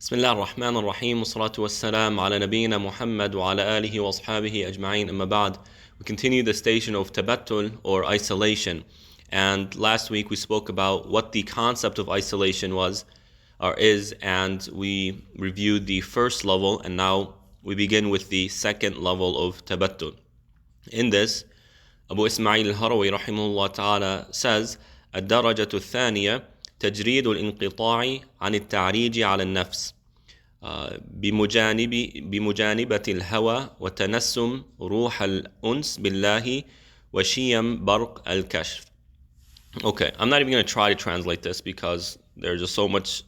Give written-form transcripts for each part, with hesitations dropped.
Bismillah ar-Rahman ar-Rahim, wassalatu wassalam ala nabiyyina Muhammad wa ala alihi wa ashabihi ajma'in, amma ba'd. We continue the station of Tabatul, or isolation. And last week we spoke about what the concept of isolation was, or is, and we reviewed the first level, and now we begin with the second level of Tabatul. In this, Abu Ismail al-Harawi rahimahullah ta'ala says, الدرجة الثانية تجريد الانقطاع عن التعريج على النفس بمجانبة الهوى وتنسم روح الأنس بالله وشيم برق الكشف. Okay, I'm not even going to try to translate this because there's just so much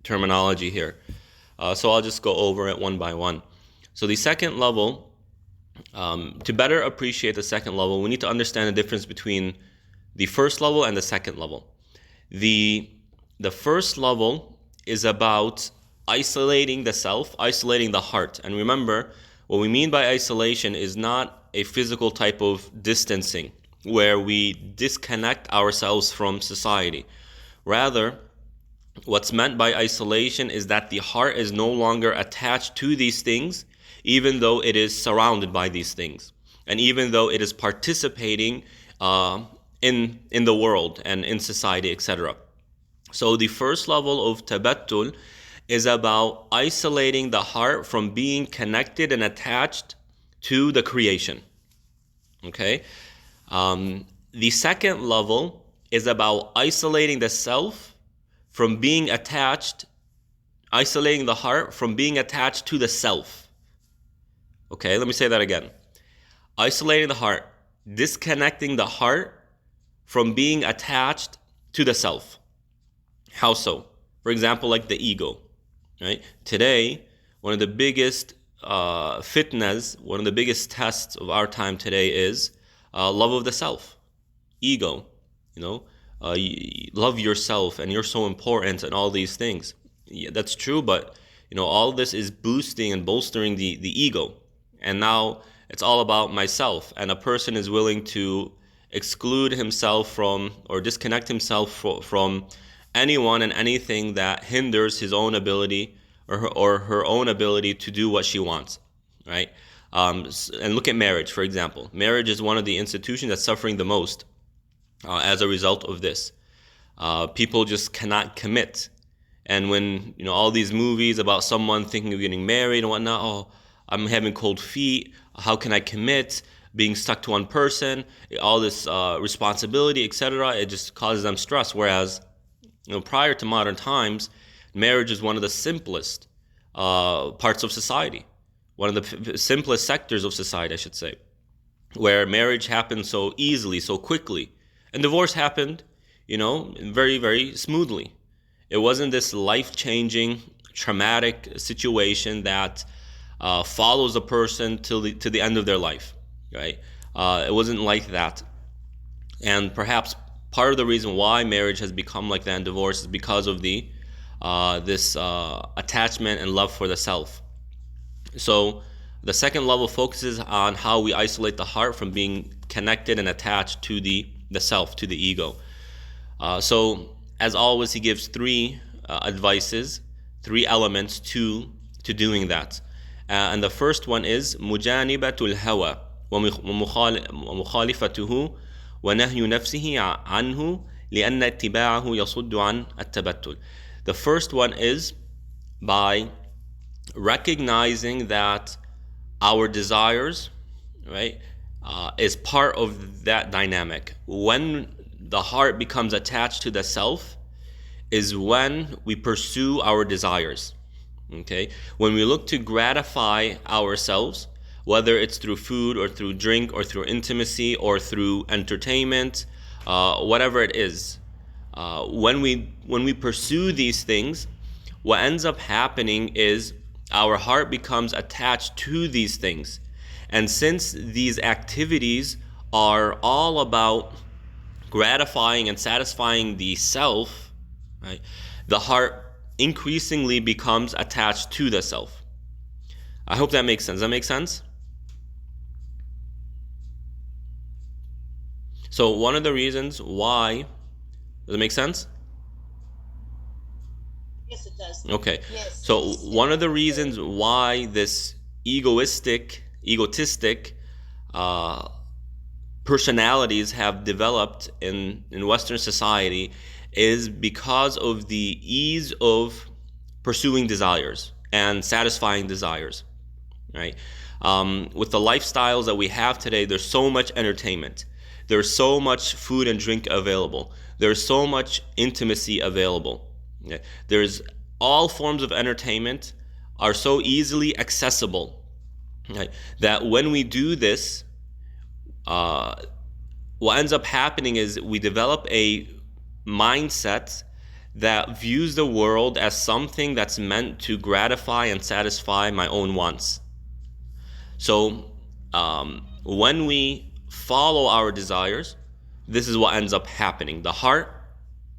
terminology here. So I'll just go over it one by one. So the second level, to better appreciate the second level, we need to understand the difference between the first level and the second level. The first level is about isolating the self, isolating the heart. And remember, what we mean by isolation is not a physical type of distancing where we disconnect ourselves from society. Rather, what's meant by isolation is that the heart is no longer attached to these things, even though it is surrounded by these things, and even though it is participating in the world and in society, etc. So the first level of Tabattul is about isolating the heart from being connected and attached to the creation. Okay? The second level is about isolating the self from being attached, isolating the heart from being attached to the self. Okay, let me say that again. Isolating the heart, disconnecting the heart from being attached to the self. How so? For example, like the ego, right? Today, one of the biggest fitnas, one of the biggest tests of our time today is love of the self, ego. Love yourself and you're so important and all these things. Yeah, that's true, but all this is boosting and bolstering the ego. And now it's all about myself, and a person is willing to exclude himself from or disconnect himself from anyone and anything that hinders his own ability or her own ability to do what she wants, right? And look at marriage, for example. Marriage is one of the institutions that's suffering the most as a result of this. People just cannot commit. And when all these movies about someone thinking of getting married and whatnot, oh, I'm having cold feet, how can I commit? Being stuck to one person, all this responsibility, etc., it just causes them stress. Whereas, prior to modern times, marriage is one of the simplest parts of society, one of the simplest sectors of society, I should say, where marriage happened so easily, so quickly, and divorce happened, very, very smoothly. It wasn't this life-changing, traumatic situation that follows a person to the end of their life. Right? It wasn't like that. And perhaps part of the reason why marriage has become like that and divorce is because of this attachment and love for the self. So the second level focuses on how we isolate the heart from being connected and attached to the self, to the ego. So as always, he gives three advices, three elements to doing that. And the first one is mujanibatul hawa ومخالفته ونهي نفسه عنه لأن اتباعه يصد عن التبتل. The first one is by recognizing that our desires, right, is part of that dynamic. When the heart becomes attached to the self is when we pursue our desires. Okay? When we look to gratify ourselves, whether it's through food or through drink or through intimacy or through entertainment, whatever it is. When we pursue these things, what ends up happening is our heart becomes attached to these things. And since these activities are all about gratifying and satisfying the self, right, the heart increasingly becomes attached to the self. I hope that makes sense. Does that make sense? So one of the reasons why, does it make sense? Okay. So one of the reasons why this egotistic uh, personalities have developed in Western society is because of the ease of pursuing desires and satisfying desires, right? With the lifestyles that we have today, there's so much entertainment. There's so much food and drink available. There's so much intimacy available. Okay? There's all forms of entertainment are so easily accessible, right, that when we do this, what ends up happening is we develop a mindset that views the world as something that's meant to gratify and satisfy my own wants. So when we follow our desires, this is what ends up happening. The heart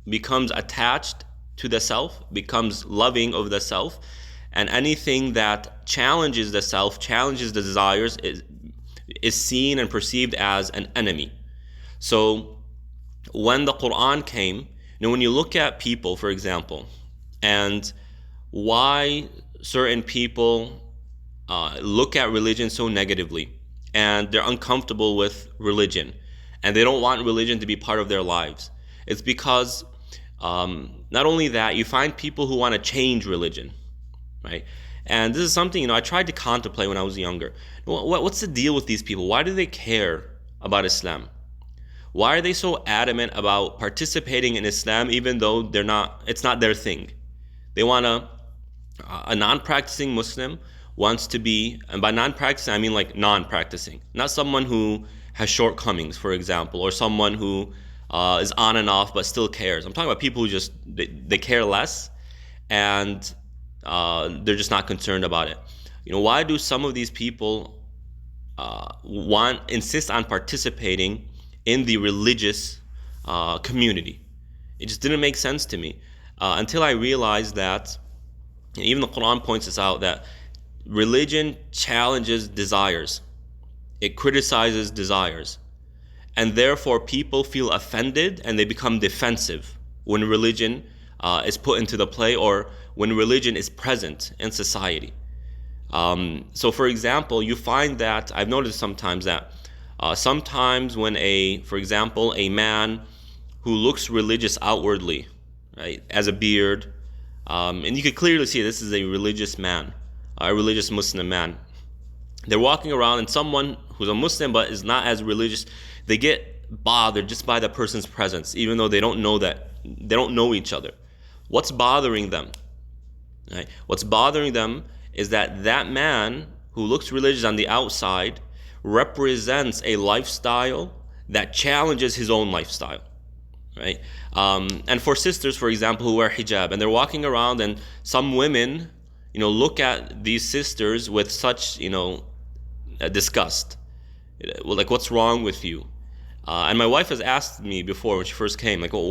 becomes attached to the self, becomes loving of the self, and anything that challenges the self, challenges the desires, is seen and perceived as an enemy. So when the Quran came, when you look at people, for example, and why certain people look at religion so negatively, and they're uncomfortable with religion, and they don't want religion to be part of their lives, it's because not only that, you find people who want to change religion, right? And this is something, I tried to contemplate when I was younger. What's the deal with these people? Why do they care about Islam? Why are they so adamant about participating in Islam even though it's not their thing? They want a non-practicing Muslim wants to be, and by non-practicing I mean like non-practicing, not someone who has shortcomings, for example, or someone who is on and off but still cares. I'm talking about people who just, they care less, and they're just not concerned about it. Why do some of these people insist on participating in the religious community? It just didn't make sense to me until I realized that, even the Quran points this out, that religion challenges desires. It criticizes desires. And therefore people feel offended and they become defensive when religion is put into the play, or when religion is present in society. So for example, you find that, I've noticed sometimes that sometimes when for example, a man who looks religious outwardly, right, as a beard, and you could clearly see this is a religious man, a religious Muslim man. They're walking around, and someone who's a Muslim but is not as religious, they get bothered just by the person's presence, even though they don't know each other. What's bothering them? Right? What's bothering them is that man who looks religious on the outside represents a lifestyle that challenges his own lifestyle, right? And for sisters, for example, who wear hijab, and they're walking around, and some women, look at these sisters with such, disgust. Like, what's wrong with you? And my wife has asked me before when she first came, like, well,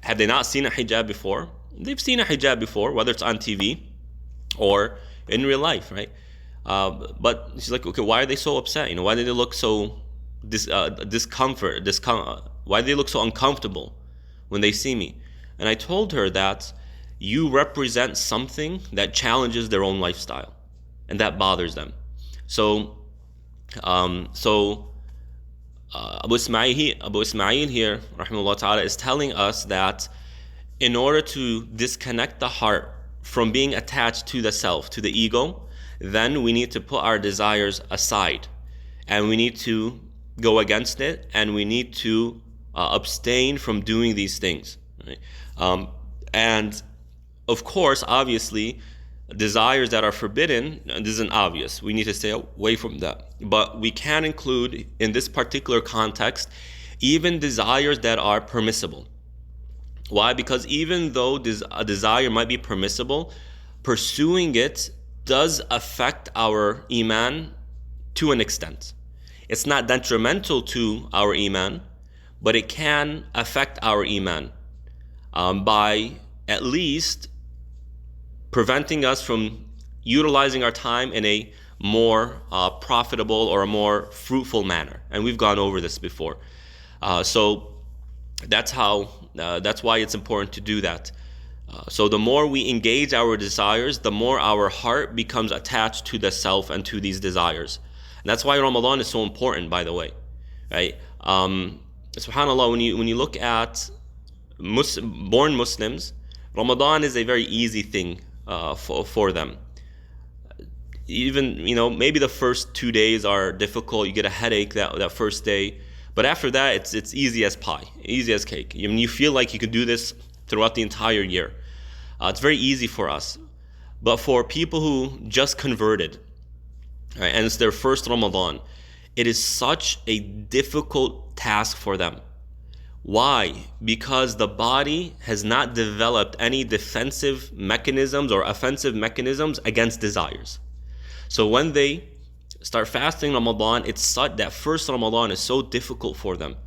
have they not seen a hijab before? They've seen a hijab before, whether it's on TV or in real life, right? But she's like, okay, why are they so upset? Why do they look so why do they look so uncomfortable when they see me? And I told her that you represent something that challenges their own lifestyle, and that bothers them. So Abu Ismail here, rahimahullah ta'ala, is telling us that in order to disconnect the heart from being attached to the self, to the ego, then we need to put our desires aside, and we need to go against it, and we need to abstain from doing these things, right? And of course, obviously, desires that are forbidden, this isn't obvious. We need to stay away from that. But we can include, in this particular context, even desires that are permissible. Why? Because even though a desire might be permissible, pursuing it does affect our iman to an extent. It's not detrimental to our iman, but it can affect our iman by at least preventing us from utilizing our time in a more profitable or a more fruitful manner. And we've gone over this before. So that's why it's important to do that. So the more we engage our desires, the more our heart becomes attached to the self and to these desires. And that's why Ramadan is so important, by the way, right? SubhanAllah, when you look at born Muslims, Ramadan is a very easy thing for them. Even, maybe the first 2 days are difficult. You get a headache that first day, but after that, it's easy as pie, easy as cake. You feel like you could do this throughout the entire year. It's very easy for us. But for people who just converted, right, and it's their first Ramadan, it is such a difficult task for them. Why? Because the body has not developed any defensive mechanisms or offensive mechanisms against desires. So when they start fasting Ramadan, that first Ramadan is so difficult for them.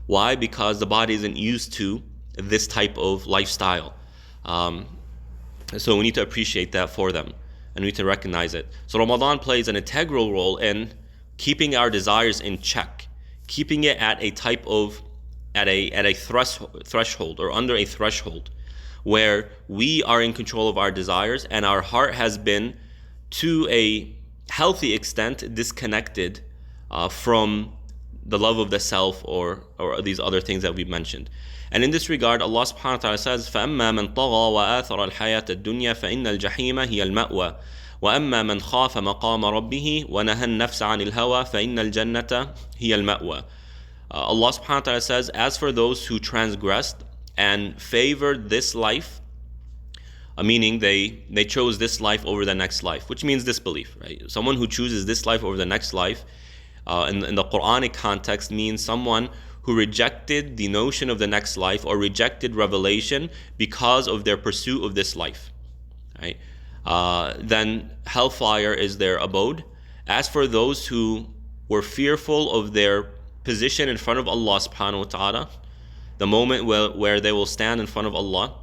Why? Because the body isn't used to this type of lifestyle. So we need to appreciate that for them, and we need to recognize it. So Ramadan plays an integral role in keeping our desires in check, keeping it at a threshold or under a threshold where we are in control of our desires and our heart has been, to a healthy extent, disconnected from the love of the self or these other things that we've mentioned. And in this regard, Allah subhanahu wa ta'ala says, فَأَمَّا مَنْ طَغَى وَآثَرَ الْحَيَاةَ الدُّنْيَا فَإِنَّ الْجَحِيمَ هِيَ الْمَأْوَى وَأَمَّا مَنْ خَافَ مَقَامَ رَبِّهِ وَنَهَى النَّفْسَ عَنِ الْهَوَى فَإِنَّ الْجَنَّةَ هِيَ الْمَأْوَى. Allah subhanahu wa ta'ala says, as for those who transgressed and favored this life, meaning they chose this life over the next life, which means disbelief, right? Someone who chooses this life over the next life, in the Quranic context, means someone who rejected the notion of the next life or rejected revelation because of their pursuit of this life, right? Then hellfire is their abode. As for those who were fearful of their position in front of Allah subhanahu wa ta'ala, the moment where they will stand in front of Allah,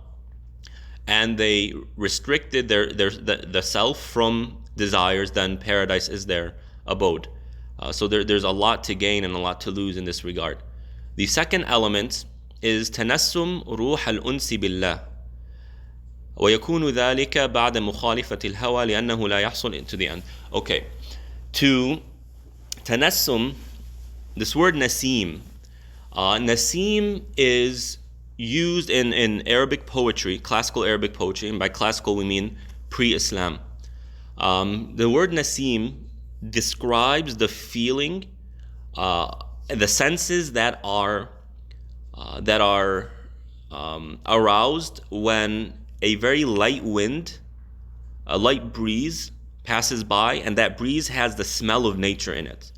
and they restricted the self from desires, then paradise is their abode. So there's a lot to gain and a lot to lose in this regard. The second element is تنسم روح الأنس بالله ويكون ذلك بعد مخالفة الهوى لأنه لا يحصل to the end. Okay, to تنسم, this word nasim, nasim is used in Arabic poetry, classical Arabic poetry, and by classical we mean pre-Islam. The word nasim describes the feeling, the senses that are aroused when a very light wind, a light breeze passes by, and that breeze has the smell of nature in it.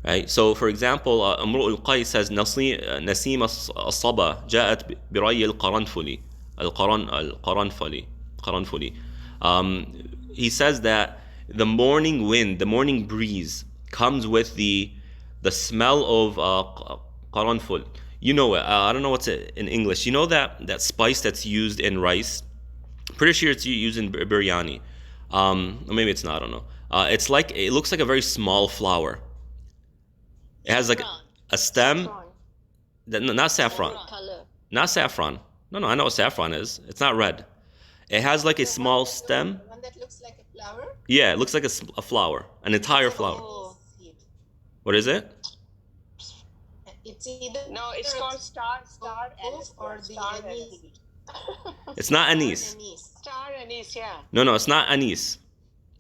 Right? So, for example, Imru al-Qais says, "Nasim al-Saba ja'at biray al-Qaranfuli." He says that the morning wind, the morning breeze, comes with the smell of Qaranful. You know it. I don't know what's it in English. You know that spice that's used in rice? Pretty sure it's used in biryani. Or maybe it's not. I don't know. It looks like a very small flower. It has like a stem. Not saffron. Not saffron. No, I know what saffron is. It's not red. It has like a small stem. One that looks like a flower? Yeah, it looks like a flower. An entire flower. Oh. What is it? It's either it's called star anise or the anise. It's not anise. Star anise, yeah. No, it's not anise.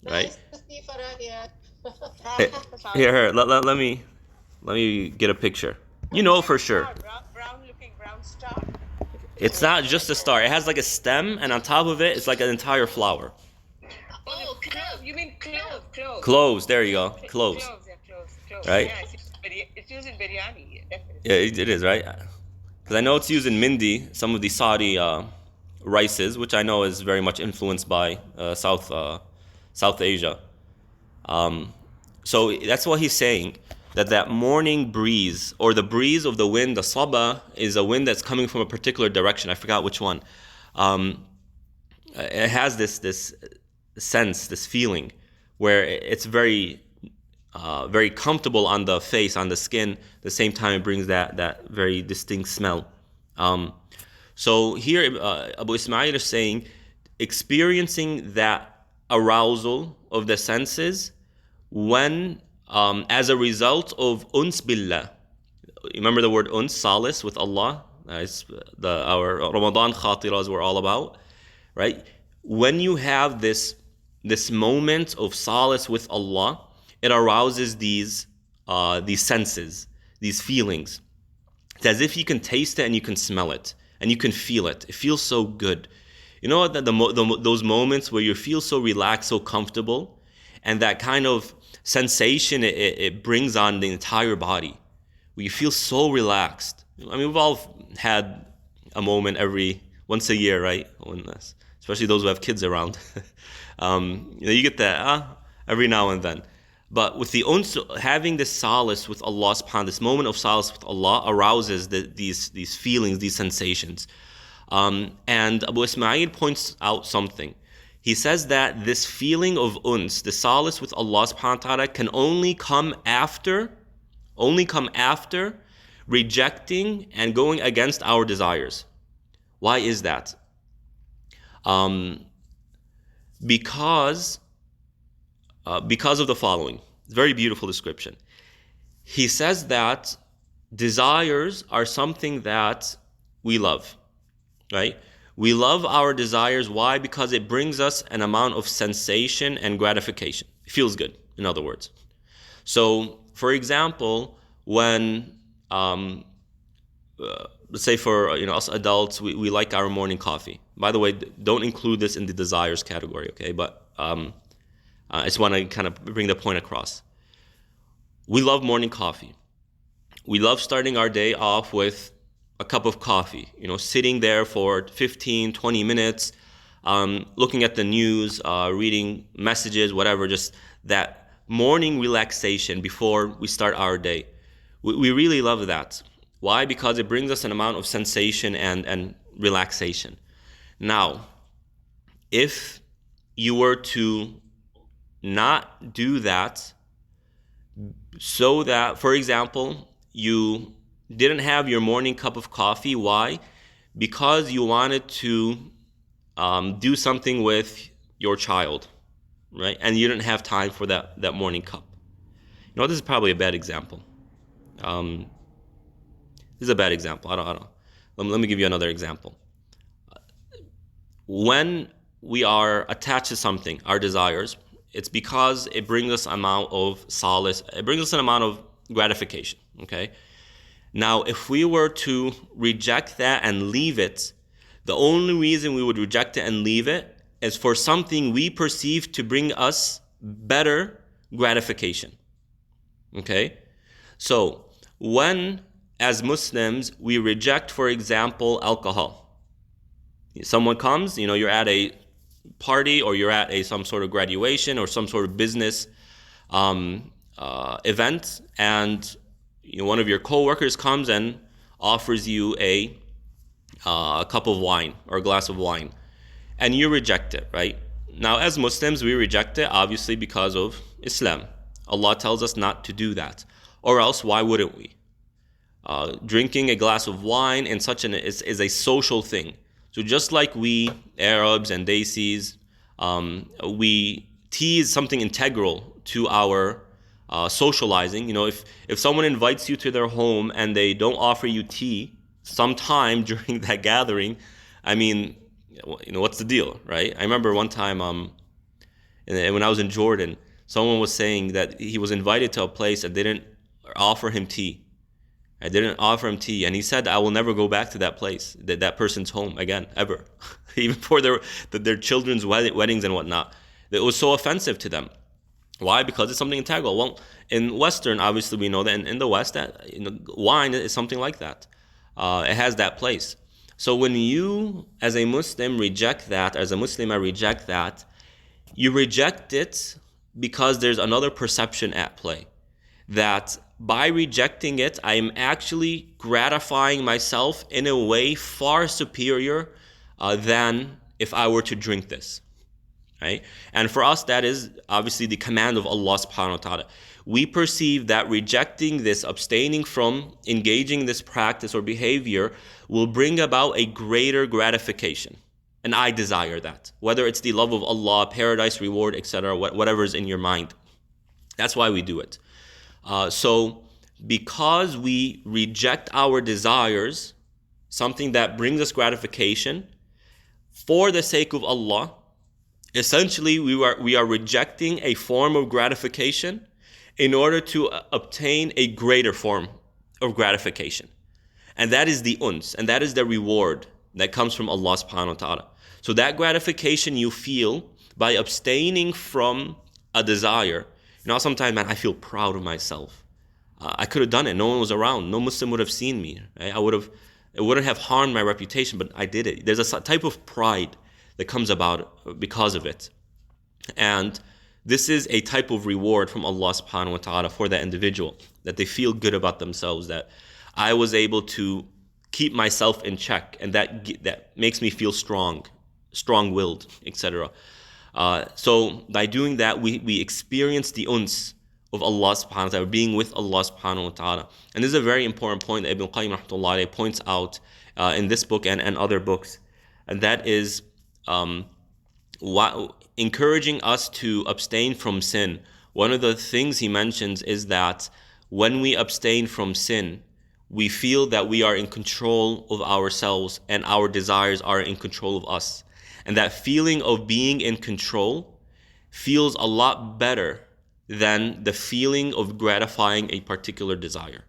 Right? Nice to see Farah. Here, let me get a picture. You know for sure. Brown star. It's not just a star. It has like a stem, and on top of it, it's like an entire flower. Oh, clove. You mean clove? Cloves. There you go. Cloves. Cloves. Right? Yeah, it's used in biryani. Definitely. Yeah, it is, right? Because I know it's used in Mindi, some of the Saudi rices, which I know is very much influenced by South Asia. So that's what he's saying, that morning breeze, or the breeze of the wind, the Saba, is a wind that's coming from a particular direction. I forgot which one. It has this sense, this feeling, where it's very comfortable on the face, on the skin. At the same time, it brings that very distinct smell. So here Abu Ismail is saying, experiencing that arousal of the senses when, as a result of uns billah. Remember the word uns, solace with Allah? That's our Ramadan khatiras were all about, right? When you have this moment of solace with Allah, it arouses these senses, these feelings. It's as if you can taste it and you can smell it and you can feel it. It feels so good. You know what? Those moments where you feel so relaxed, so comfortable, and that kind of sensation it brings on the entire body, where you feel so relaxed. I mean, we've all had a moment once a year, right? Especially those who have kids around. You get that every now and then. But with the having this solace with Allah subhanahu wa ta'ala, this moment of solace with Allah arouses these feelings, these sensations. And Abu Ismail points out something. He says that this feeling of uns, the solace with Allah subhanahu wa ta'ala, can only come after rejecting and going against our desires. Why is that? Because of the following. Very beautiful description. He says that desires are something that we love, right? We love our desires. Why? Because it brings us an amount of sensation and gratification. It feels good, in other words. So, for example, when let's say for us adults, we like our morning coffee. By the way, don't include this in the desires category, okay? But I just want to kind of bring the point across. We love morning coffee. We love starting our day off with a cup of coffee, sitting there for 15, 20 minutes, looking at the news, reading messages, whatever, just that morning relaxation before we start our day. We really love that. Why? Because it brings us an amount of sensation and relaxation. Now, if you were to not do that, so that, for example, you didn't have your morning cup of coffee. Why? Because you wanted to do something with your child, right? And you didn't have time for that morning cup. This is probably a bad example. This is a bad example. I don't. Let me give you another example. When we are attached to something, our desires, it's because it brings us an amount of solace. It brings us an amount of gratification, okay? Now, if we were to reject that and leave it, the only reason we would reject it and leave it is for something we perceive to bring us better gratification, okay? So, when, as Muslims, we reject, for example, alcohol. Someone comes, you're at a party or you're at some sort of graduation or some sort of business event, and one of your co-workers comes and offers you a cup of wine or a glass of wine, and you reject it, right? Now, as Muslims, we reject it obviously because of Islam. Allah tells us not to do that, or else why wouldn't we? Drinking a glass of wine and is a social thing. So just like we Arabs and Desis, tea is something integral to our socializing. If someone invites you to their home and they don't offer you tea sometime during that gathering, I mean, what's the deal, right? I remember one time when I was in Jordan, someone was saying that he was invited to a place and they didn't offer him tea. I didn't offer him tea, and he said, I will never go back to that place, that person's home again, ever. Even for their children's weddings and whatnot. It was so offensive to them. Why? Because it's something integral. Well, in Western, obviously we know that in the West, that wine is something like that. It has that place. So when you, as a Muslim, reject that, as a Muslim, I reject that, you reject it because there's another perception at play. That by rejecting it, I am actually gratifying myself in a way far superior than if I were to drink this, right? And for us, that is obviously the command of Allah subhanahu wa ta'ala. we perceive that rejecting this, abstaining from engaging this practice or behavior will bring about a greater gratification. And I desire that, whether it's the love of Allah, paradise, reward, etc., whatever is in your mind. That's why we do it. So because we reject our desires, something that brings us gratification, for the sake of Allah, essentially we are rejecting a form of gratification in order to obtain a greater form of gratification. And that is the uns, and that is the reward that comes from Allah subhanahu wa ta'ala. So that gratification you feel by abstaining from a desire. Sometimes, man, I feel proud of myself. I could have done it. No one was around. No Muslim would have seen me. Right? It wouldn't have harmed my reputation, but I did it. There's a type of pride that comes about because of it. And this is a type of reward from Allah subhanahu wa ta'ala for that individual, that they feel good about themselves, that I was able to keep myself in check, and that makes me feel strong-willed, etc. So by doing that, we experience the uns of Allah subhanahu wa ta'ala, being with Allah subhanahu wa ta'ala. And this is a very important point that Ibn Qayyim rahmatullahi points out in this book and other books. And that is encouraging us to abstain from sin. One of the things he mentions is that when we abstain from sin, we feel that we are in control of ourselves and our desires are in control of us. And that feeling of being in control feels a lot better than the feeling of gratifying a particular desire.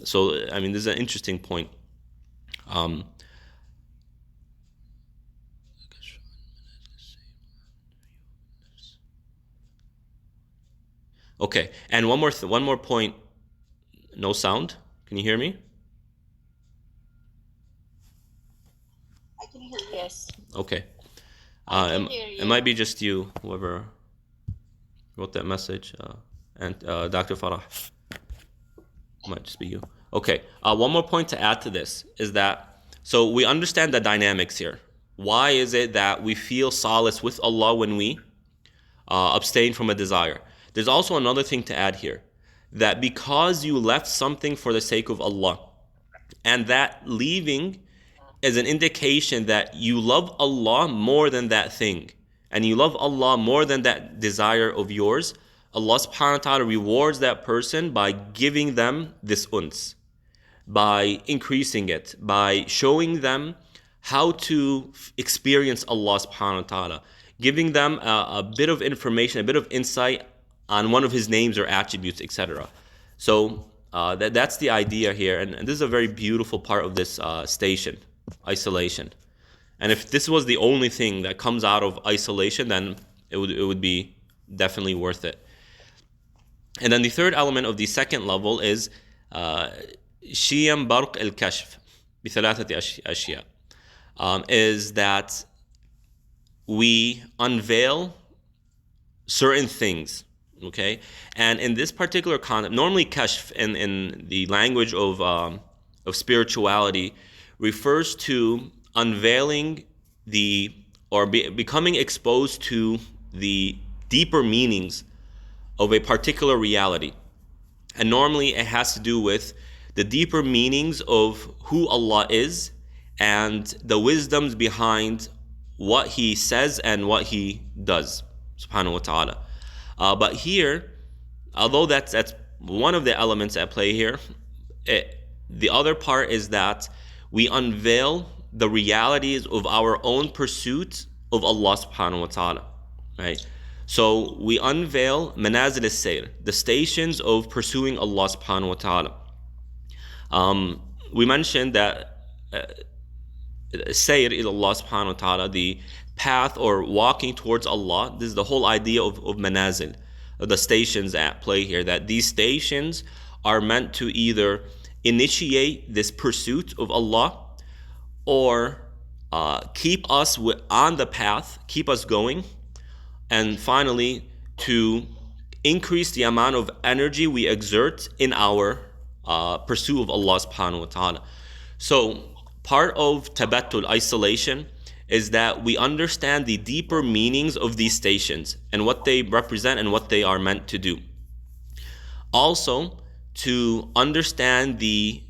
This is an interesting point. Okay, and one more point. No sound. Can you hear me? I can hear you. Yes. Okay. I can hear you. It might be just you, whoever wrote that message, and Dr. Farah. It might just be you. Okay. One more point to add to this is that, so we understand the dynamics here. Why is it that we feel solace with Allah when we abstain from a desire? There's also another thing to add here, that because you left something for the sake of Allah, and that leaving is an indication that you love Allah more than that thing, and you love Allah more than that desire of yours, Allah subhanahu wa ta'ala rewards that person by giving them this uns, by increasing it, by showing them how to experience Allah subhanahu wa ta'ala, giving them a bit of information, a bit of insight on one of His names or attributes, etc. So that's the idea here, and this is a very beautiful part of this station, isolation. And if this was the only thing that comes out of isolation, then it would be definitely worth it. And then the third element of the second level is shiyam barq al-kashf بثلاثة أشياء, is that we unveil certain things. Okay, and in this particular concept, normally kashf in the language of spirituality refers to unveiling becoming exposed to the deeper meanings of a particular reality. And normally it has to do with the deeper meanings of who Allah is and the wisdoms behind what He says and what He does, subhanahu wa ta'ala. But here, although that's one of the elements at play here, the other part is that we unveil the realities of our own pursuit of Allah subhanahu wa ta'ala, right? So we unveil manazil al-sayr, the stations of pursuing Allah subhanahu wa ta'ala. We mentioned that sayr is Allah subhanahu wa ta'ala, the path or walking towards Allah. This is the whole idea of manazil, the stations at play here, that these stations are meant to either initiate this pursuit of Allah or keep us on the path, keep us going, and finally to increase the amount of energy we exert in our pursuit of Allah subhanahu wa ta'ala. So part of Tabatul, isolation, is that we understand the deeper meanings of these stations and what they represent and what they are meant to do. Also, to understand the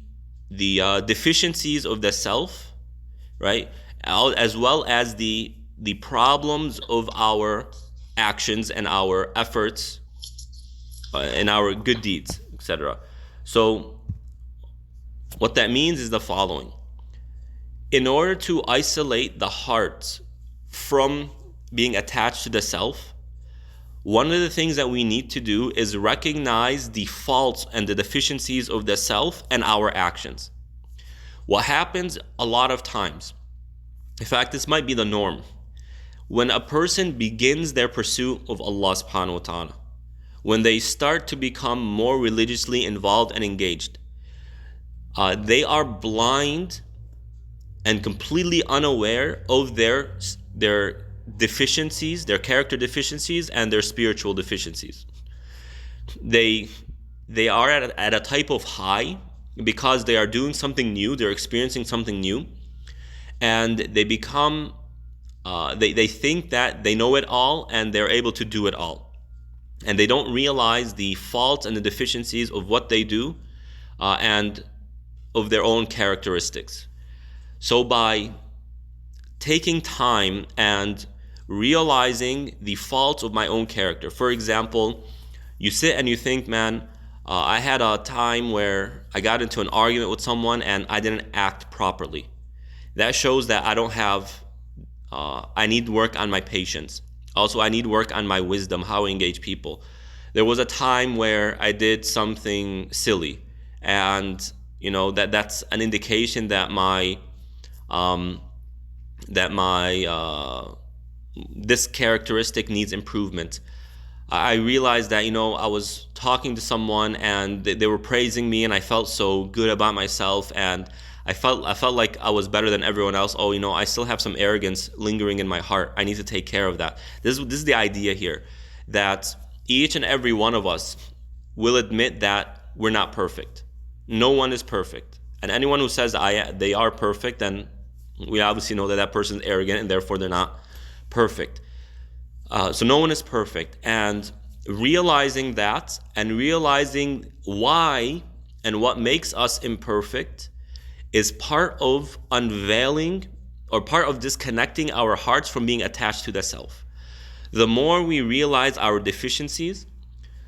deficiencies of the self, right? As well as the problems of our actions and our efforts and our good deeds, etc. So what that means is the following. In order to isolate the heart from being attached to the self, one of the things that we need to do is recognize the faults and the deficiencies of the self and our actions. What happens a lot of times, in fact, this might be the norm, when a person begins their pursuit of Allah subhanahu wa ta'ala, when they start to become more religiously involved and engaged, they are blind and completely unaware of their deficiencies, their character deficiencies, and their spiritual deficiencies. They are at a type of high because they are doing something new, they're experiencing something new, and they become, they think that they know it all and they're able to do it all. And they don't realize the faults and the deficiencies of what they do and of their own characteristics. So by taking time and realizing the faults of my own character, for example, you sit and you think, man, I had a time where I got into an argument with someone and I didn't act properly. That shows that I don't have, I need work on my patience. Also, I need work on my wisdom, how I engage people. There was a time where I did something silly, and that's an indication that this characteristic needs improvement. I realized that I was talking to someone and they were praising me, and I felt so good about myself, and I felt like I was better than everyone else. I still have some arrogance lingering in my heart. I need to take care of that. This is the idea here, that each and every one of us will admit that we're not perfect. No one is perfect, and anyone who says they are perfect, then we obviously know that person is arrogant, and therefore they're not perfect. So no one is perfect, and realizing that and realizing why and what makes us imperfect is part of unveiling or part of disconnecting our hearts from being attached to the self. The more we realize our deficiencies,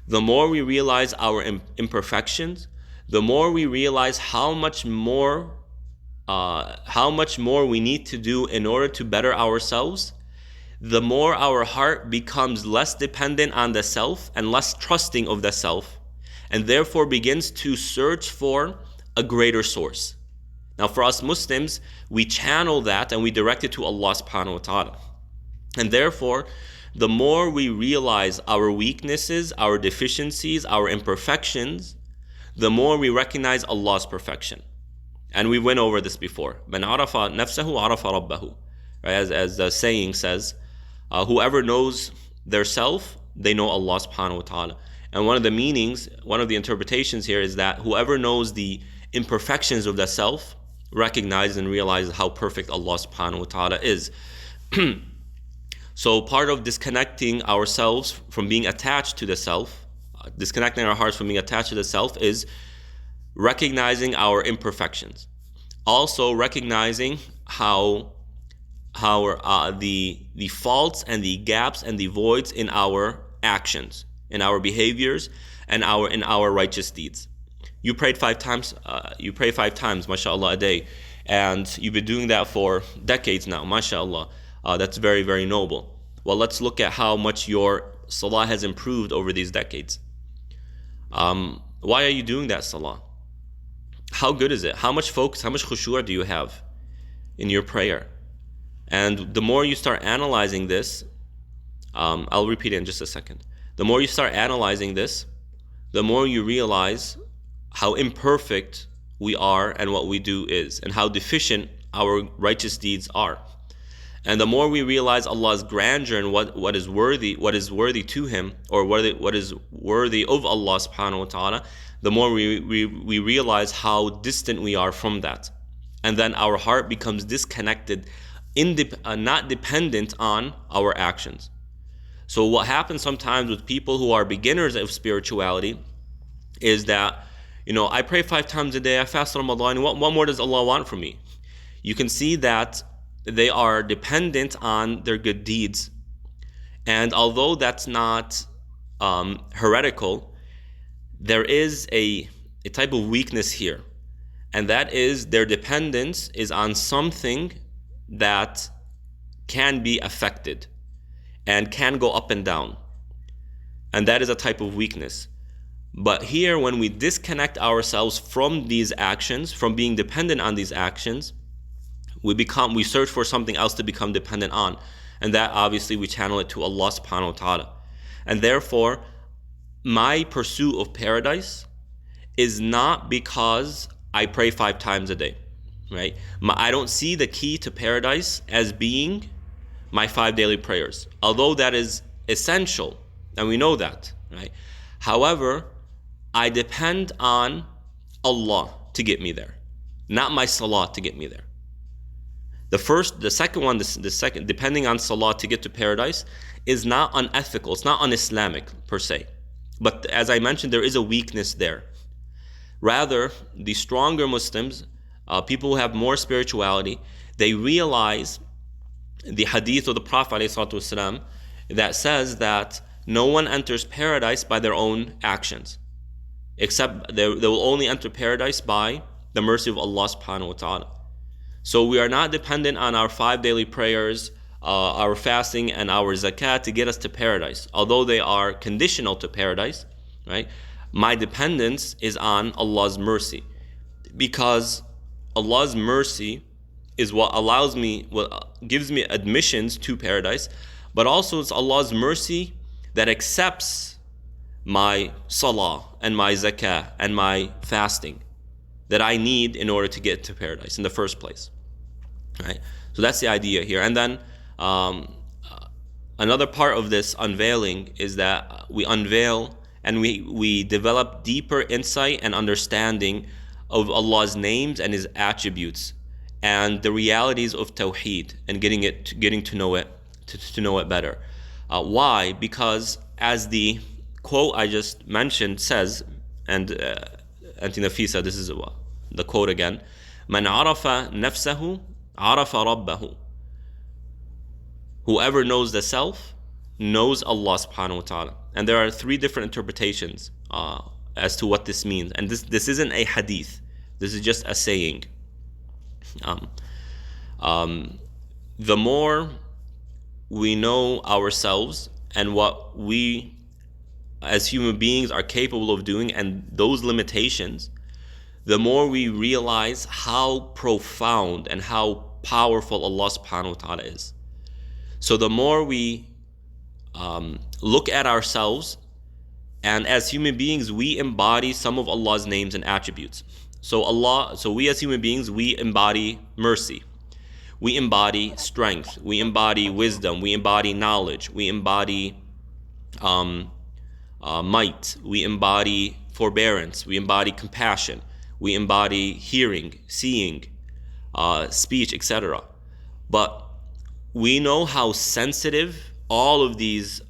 the more we realize our imperfections, the more we realize how much more we need to do in order to better ourselves, the more our heart becomes less dependent on the self and less trusting of the self, and therefore begins to search for a greater source. Now, for us Muslims, we channel that and we direct it to Allah subhanahu wa ta'ala. And therefore, the more we realize our weaknesses, our deficiencies, our imperfections, the more we recognize Allah's perfection. And we went over this before. Man arafa nafsahu arafa rabbahu. As the saying says, whoever knows their self, they know Allah subhanahu wa ta'ala. And one of the meanings, one of the interpretations here is that whoever knows the imperfections of the self recognizes and realizes how perfect Allah subhanahu wa ta'ala is. So part of disconnecting ourselves from being attached to the self, disconnecting our hearts from being attached to the self, is recognizing our imperfections. Also recognizing how the faults and the gaps and the voids in our actions, in our behaviors, and in our righteous deeds. You prayed 5 times. You pray 5 times, mashallah, a day, and you've been doing that for decades now, mashallah. That's very, very noble. Well, let's look at how much your salah has improved over these decades. Why are you doing that salah? How good is it? How much focus, how much khushu' do you have in your prayer? And the more you start analyzing this, I'll repeat it in just a second. The more you start analyzing this, the more you realize how imperfect we are and what we do is, and how deficient our righteous deeds are. And the more we realize Allah's grandeur and what is worthy to Him, or what is worthy of Allah subhanahu wa ta'ala, the more we realize how distant we are from that. And then our heart becomes disconnected, not dependent on our actions. So what happens sometimes with people who are beginners of spirituality is that, I pray 5 times a day, I fast Ramadan. What more does Allah want from me? You can see that they are dependent on their good deeds. And although that's not heretical, there is a type of weakness here. And that is their dependence is on something that can be affected and can go up and down. And that is a type of weakness. But here, when we disconnect ourselves from these actions, from being dependent on these actions, we search for something else to become dependent on. And that obviously we channel it to Allah subhanahu wa ta'ala. And therefore, my pursuit of paradise is not because I pray 5 times a day, right? I don't see the key to paradise as being my 5 daily prayers, although that is essential, and we know that, right? However, I depend on Allah to get me there, not my salah to get me there. The second, depending on salah to get to paradise, is not unethical. It's not un-Islamic per se. But as I mentioned, there is a weakness there. Rather, the stronger Muslims, people who have more spirituality, they realize the hadith of the Prophet ﷺ that says that no one enters paradise by their own actions, except they will only enter paradise by the mercy of Allah subhanahu wa ta'ala. So we are not dependent on our 5 daily prayers, our fasting and our zakat to get us to paradise, although they are conditional to paradise, right? My dependence is on Allah's mercy, because Allah's mercy is what gives me admissions to paradise, but also it's Allah's mercy that accepts my salah and my zakah and my fasting that I need in order to get to paradise in the first place, right? So that's the idea here. And then another part of this unveiling is that we unveil and we develop deeper insight and understanding of Allah's names and His attributes and the realities of Tawheed, and getting to know it better. Why? Because as the quote I just mentioned says, and Anti Nafisa, this is the quote again: "Man arafa nafsahu, arafa rabbahu." Whoever knows the self knows Allah subhanahu wa ta'ala. And there are 3 different interpretations as to what this means. And this isn't a hadith. This is just a saying. The more we know ourselves and what we as human beings are capable of doing and those limitations, the more we realize how profound and how powerful Allah subhanahu wa ta'ala is. So the more we look at ourselves, and as human beings we embody some of Allah's names and attributes. So we as human beings, we embody mercy, we embody strength, we embody wisdom, we embody knowledge, we embody might, we embody forbearance, we embody compassion, we embody hearing, seeing, speech, etc. But we know how sensitive all of these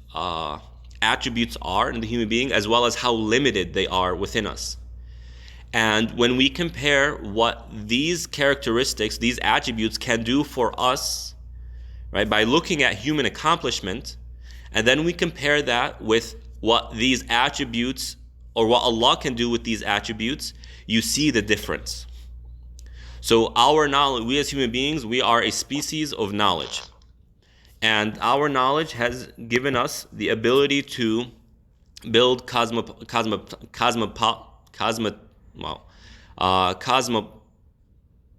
attributes are in the human being, as well as how limited they are within us. And when we compare what these characteristics, these attributes can do for us, right, by looking at human accomplishment, and then we compare that with what these attributes, or what Allah can do with these attributes, you see the difference. So our knowledge, we as human beings, we are a species of knowledge. And our knowledge has given us the ability to build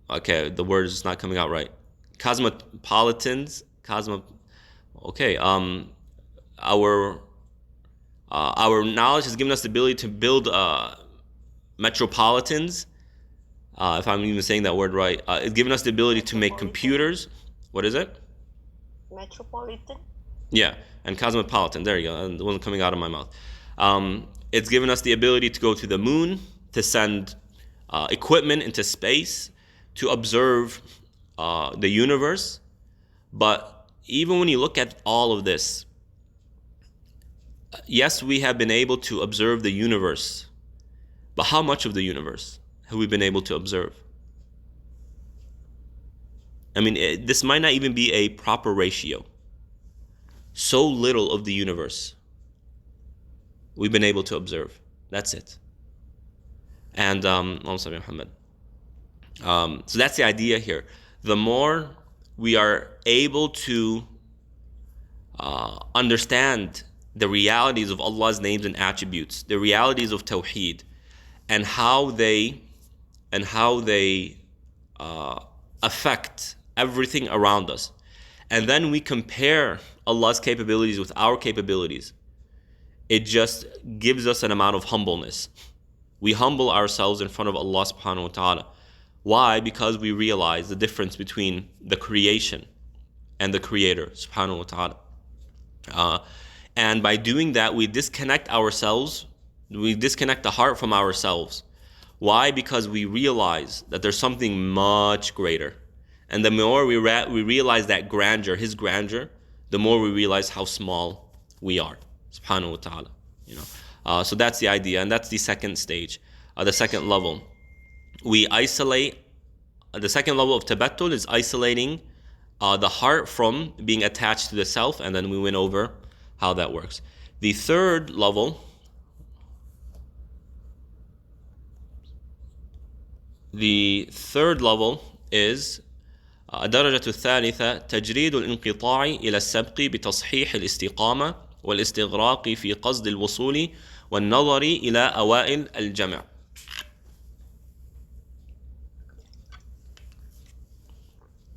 okay, the word is not coming out right. Cosmopolitans, our knowledge has given us the ability to build metropolitans, if I'm even saying that word right. It's given us the ability to make computers. What is it? Metropolitan? Yeah, and cosmopolitan. There you go. It wasn't coming out of my mouth. It's given us the ability to go to the moon, to send equipment into space, to observe the universe. But even when you look at all of this, yes, we have been able to observe the universe But how much of the universe have we been able to observe? I mean, this might not even be a proper ratio. So little of the universe we've been able to observe. That's it. And so that's the idea here. The more we are able to understand the realities of Allah's names and attributes, the realities of Tawheed, and how they affect everything around us, and then we compare Allah's capabilities with our capabilities, it just gives us an amount of humbleness. We humble ourselves in front of Allah subhanahu wa ta'ala. Why? Because we realize the difference between the creation and the Creator subhanahu wa ta'ala. And by doing that, we disconnect ourselves, we disconnect the heart from ourselves. Why? Because we realize that there's something much greater. And the more we realize that grandeur, His grandeur, the more we realize how small we are, subhanahu wa ta'ala. So that's the idea, and that's the second stage, the second level. We isolate, the second level of Tabatul is isolating the heart from being attached to the self, and then we went over how that works. The third level is الدرجة الثالثة تجريد الانقطاع إلى السبق بتصحيح الاستقامة والاستغراق في قصد الوصول والنظر إلى أوائل الجمع.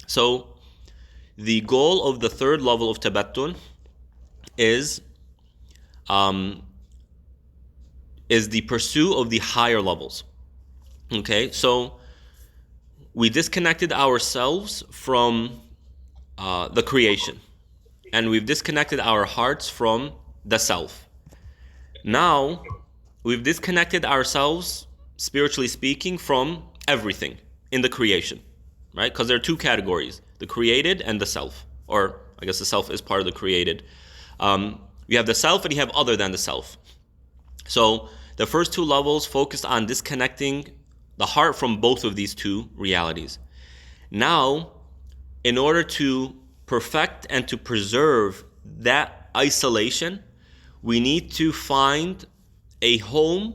So the goal of the third level of Tabattul is the pursuit of the higher levels. Okay, so we disconnected ourselves from the creation, and we've disconnected our hearts from the self. Now, we've disconnected ourselves, spiritually speaking, from everything in the creation, right? Because there are two categories, the created and the self, or I guess the self is part of the created. You have the self and you have other than the self. So the first two levels focused on disconnecting the heart from both of these two realities. Now, in order to perfect and to preserve that isolation, we need to find a home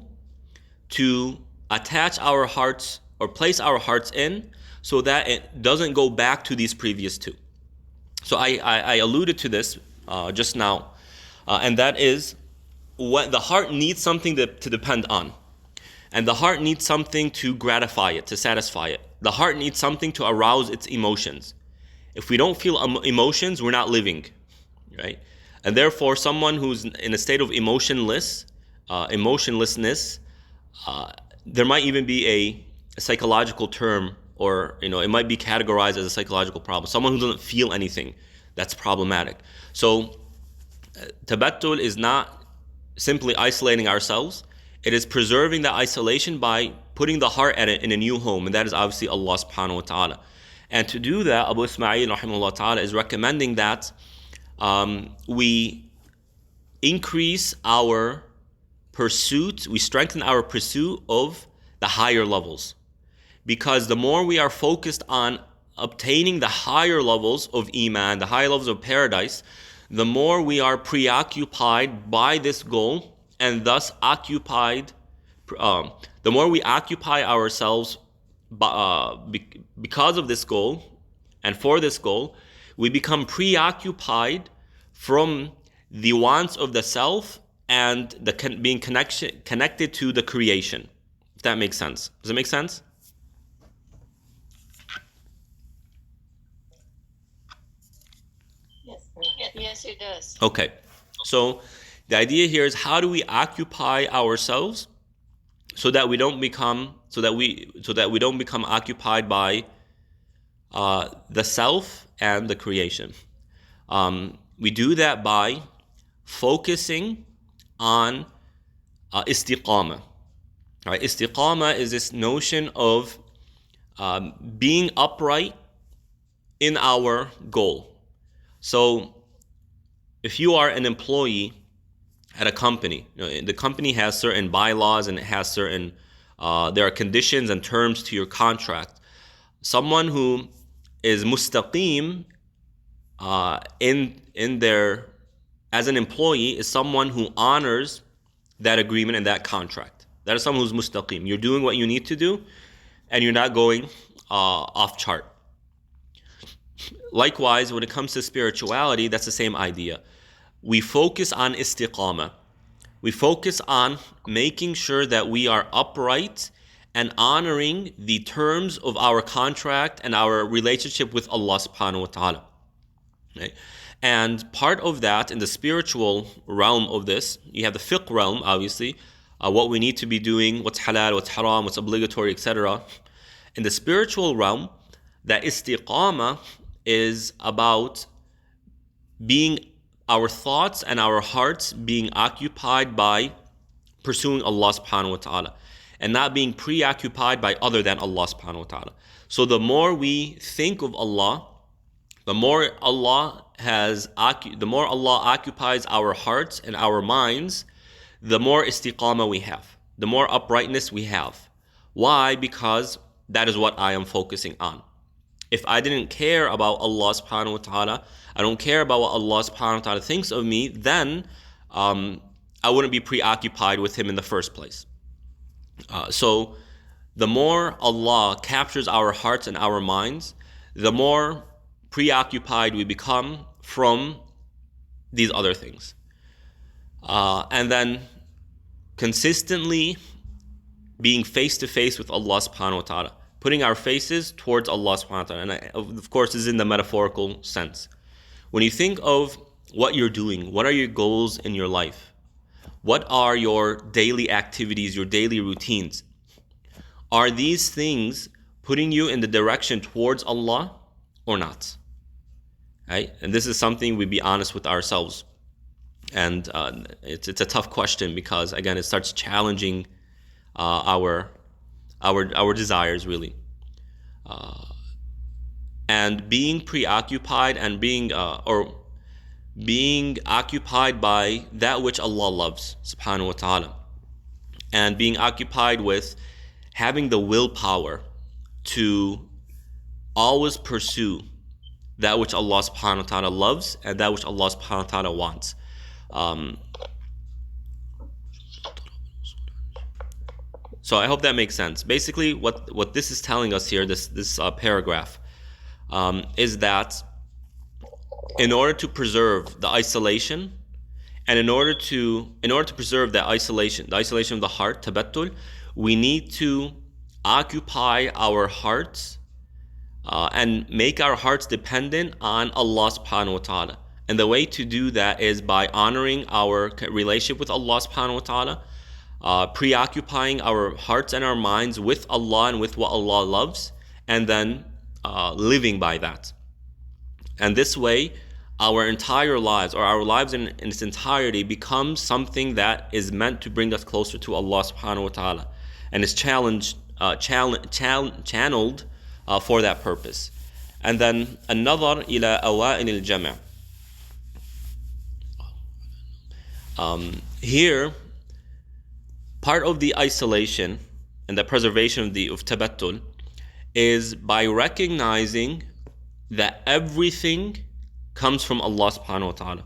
to attach our hearts or place our hearts in so that it doesn't go back to these previous two. So I alluded to this just now, and that is what the heart needs something to depend on. And the heart needs something to gratify it, to satisfy it. The heart needs something to arouse its emotions. If we don't feel emotions, we're not living, right? And therefore, someone who's in a state of emotionlessness, there might even be a psychological term, or it might be categorized as a psychological problem. Someone who doesn't feel anything, that's problematic. So, Tabattul is not simply isolating ourselves. It is preserving that isolation by putting the heart in a new home, and that is obviously Allah subhanahu wa ta'ala. And to do that, Abu Ismail rahimahullah ta'ala is recommending that we increase our pursuit, we strengthen our pursuit of the higher levels. Because the more we are focused on obtaining the higher levels of Iman, the higher levels of paradise, the more we are preoccupied by this goal, and thus occupied, the more we occupy ourselves because of this goal, and for this goal, we become preoccupied from the wants of the self and being connected to the creation. If that makes sense. Does it make sense? Yes, it does. Okay. So the idea here is, how do we occupy ourselves so that we don't become occupied by the self and the creation. We do that by focusing on istiqamah. Right? Istiqamah is this notion of being upright in our goal. So if you are an employee at a company, the company has certain bylaws and it has certain There are conditions and terms to your contract. Someone who is mustaqim in their as an employee is someone who honors that agreement and that contract. That is someone who's mustaqim. You're doing what you need to do, and you're not going off chart. Likewise, when it comes to spirituality, that's the same idea. We focus on istiqamah. We focus on making sure that we are upright and honoring the terms of our contract and our relationship with Allah subhanahu wa ta'ala. Right? And part of that, in the spiritual realm of this, you have the fiqh realm, obviously, what we need to be doing, what's halal, what's haram, what's obligatory, etc. In the spiritual realm, that istiqamah is about being our thoughts and our hearts being occupied by pursuing Allah subhanahu wa ta'ala and not being preoccupied by other than Allah subhanahu wa ta'ala. So the more we think of Allah, the more Allah occupies our hearts and our minds, the more istiqamah we have, the more uprightness we have. Why? Because that is what I am focusing on. If I didn't care about Allah subhanahu wa ta'ala, I don't care about what Allah subhanahu wa ta'ala thinks of me, then I wouldn't be preoccupied with Him in the first place. So the more Allah captures our hearts and our minds, the more preoccupied we become from these other things. And then consistently being face to face with Allah subhanahu wa ta'ala, putting our faces towards Allah subhanahu wa ta'ala. And of course, this is in the metaphorical sense. When you think of what you're doing, what are your goals in your life? What are your daily activities, your daily routines? Are these things putting you in the direction towards Allah or not? Right? And this is something we be honest with ourselves. And it's a tough question because, again, it starts challenging our desires, really. And being preoccupied and being occupied by that which Allah loves, subhanahu wa ta'ala. And being occupied with having the willpower to always pursue that which Allah subhanahu wa ta'ala loves and that which Allah subhanahu wa ta'ala wants. So I hope that makes sense. Basically, what this is telling us here, this paragraph, is that in order to preserve the isolation, and in order to preserve that isolation, the isolation of the heart, tabatul, we need to occupy our hearts and make our hearts dependent on Allah subhanahu wa ta'ala. And the way to do that is by honoring our relationship with Allah subhanahu wa ta'ala, preoccupying our hearts and our minds with Allah and with what Allah loves, and then living by that. And this way, our entire lives, or our lives in its entirety, becomes something that is meant to bring us closer to Allah subhanahu wa ta'ala, and is channeled for that purpose. And then النظر إلى أوائل الجمع. Here, part of the isolation and the preservation of tabattul is by recognizing that everything comes from Allah subhanahu wa ta'ala.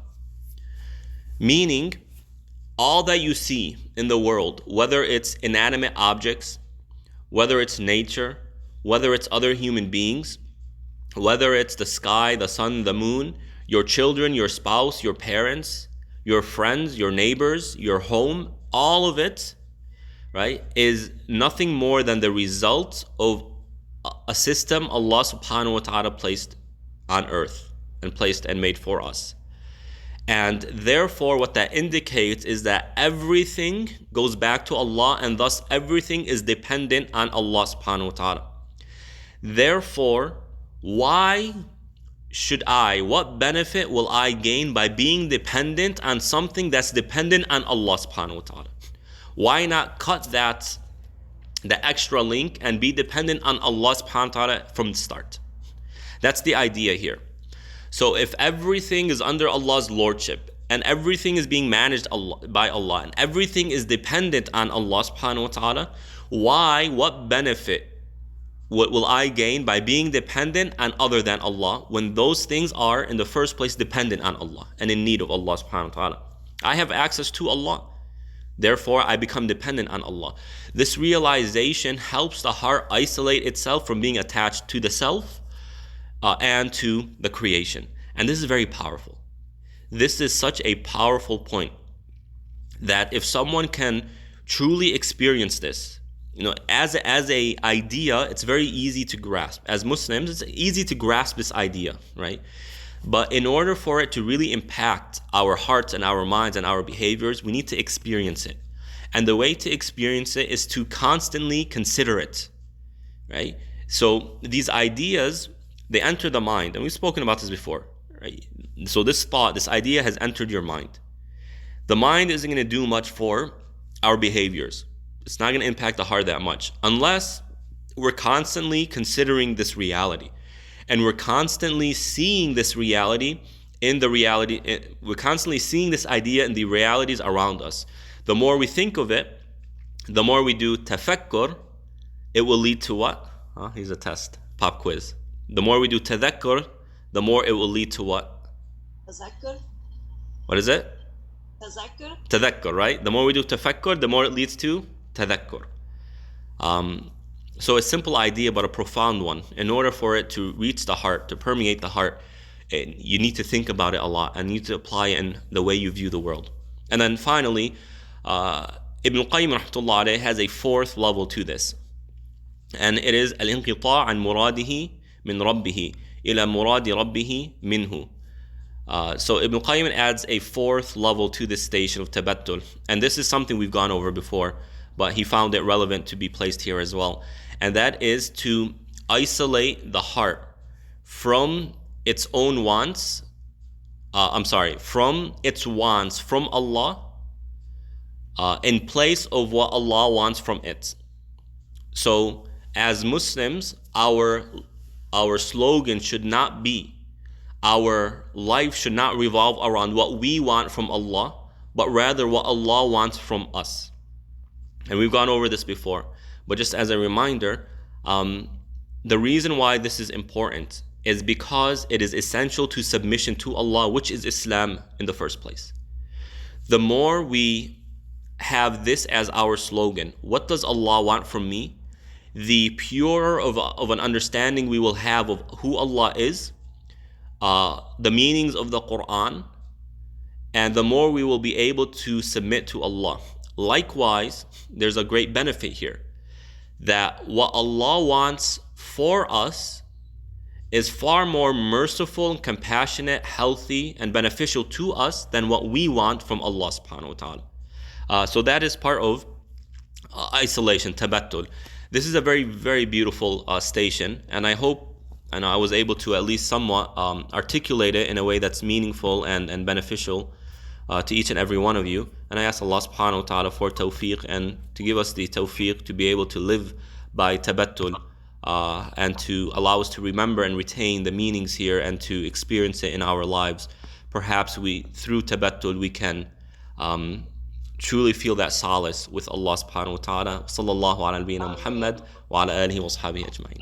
Meaning, all that you see in the world, whether it's inanimate objects, whether it's nature, whether it's other human beings, whether it's the sky, the sun, the moon, your children, your spouse, your parents, your friends, your neighbors, your home, all of it, right, is nothing more than the result of a system Allah subhanahu wa ta'ala placed on earth and placed and made for us. And therefore, what that indicates is that everything goes back to Allah, and thus everything is dependent on Allah subhanahu wa ta'ala. Therefore, what benefit will I gain by being dependent on something that's dependent on Allah subhanahu wa ta'ala? Why not cut the extra link and be dependent on Allah subhanahu wa ta'ala from the start? That's the idea here. So if everything is under Allah's lordship, and everything is being managed by Allah, and everything is dependent on Allah subhanahu wa ta'ala, What benefit what will I gain by being dependent on other than Allah when those things are in the first place dependent on Allah and in need of Allah subhanahu wa ta'ala? I have access to Allah. Therefore, I become dependent on Allah. This realization helps the heart isolate itself from being attached to the self and to the creation. And this is very powerful. This is such a powerful point that if someone can truly experience this, as a idea, it's very easy to grasp. As Muslims, it's easy to grasp this idea, right? But in order for it to really impact our hearts and our minds and our behaviors, we need to experience it. And the way to experience it is to constantly consider it, right? So these ideas, they enter the mind, and we've spoken about this before, right? So this thought, this idea has entered your mind. The mind isn't going to do much for our behaviors. It's not going to impact the heart that much unless we're constantly considering this reality. And we're constantly seeing this reality in the reality. We're constantly seeing this idea in the realities around us. The more we think of it, the more we do tafakkur, it will lead to what? Here's a test, pop quiz. The more we do tadhakkur, the more it will lead to what? Tazakkur? What is it? Tazakkur? Tadhakkur, right? The more we do tafakkur, the more it leads to tadhakkur. So a simple idea, but a profound one. In order for it to reach the heart, to permeate the heart, you need to think about it a lot and you need to apply it in the way you view the world. And then finally, Ibn Qayyim rahmatullah alayh has a fourth level to this. And it is al-inqita' an muradihi min rabbihi ila muradi rabbihi minhu. So Ibn Qayyim adds a fourth level to this station of Tabatul. And this is something we've gone over before, but he found it relevant to be placed here as well. And that is to isolate the heart from its own wants, from its wants from Allah in place of what Allah wants from it. So as Muslims, our slogan should not be, our life should not revolve around what we want from Allah, but rather what Allah wants from us. And we've gone over this before, but just as a reminder, the reason why this is important is because it is essential to submission to Allah, which is Islam in the first place. The more we have this as our slogan, what does Allah want from me? The purer of an understanding we will have of who Allah is, the meanings of the Quran, and the more we will be able to submit to Allah. Likewise, there's a great benefit here, that what Allah wants for us is far more merciful and compassionate, healthy, and beneficial to us than what we want from Allah subhanahu wa ta'ala. So that is part of isolation, tabattul. This is a very, very beautiful station, and I hope I was able to at least somewhat articulate it in a way that's meaningful and beneficial to each and every one of you. And I ask Allah subhanahu wa ta'ala for tawfiq and to give us the tawfiq to be able to live by tabattul and to allow us to remember and retain the meanings here and to experience it in our lives. Perhaps through tabattul we can truly feel that solace with Allah subhanahu wa ta'ala. Sallallahu ala nabiyyina Muhammad wa ala alihi wa ashabihi ajma'in.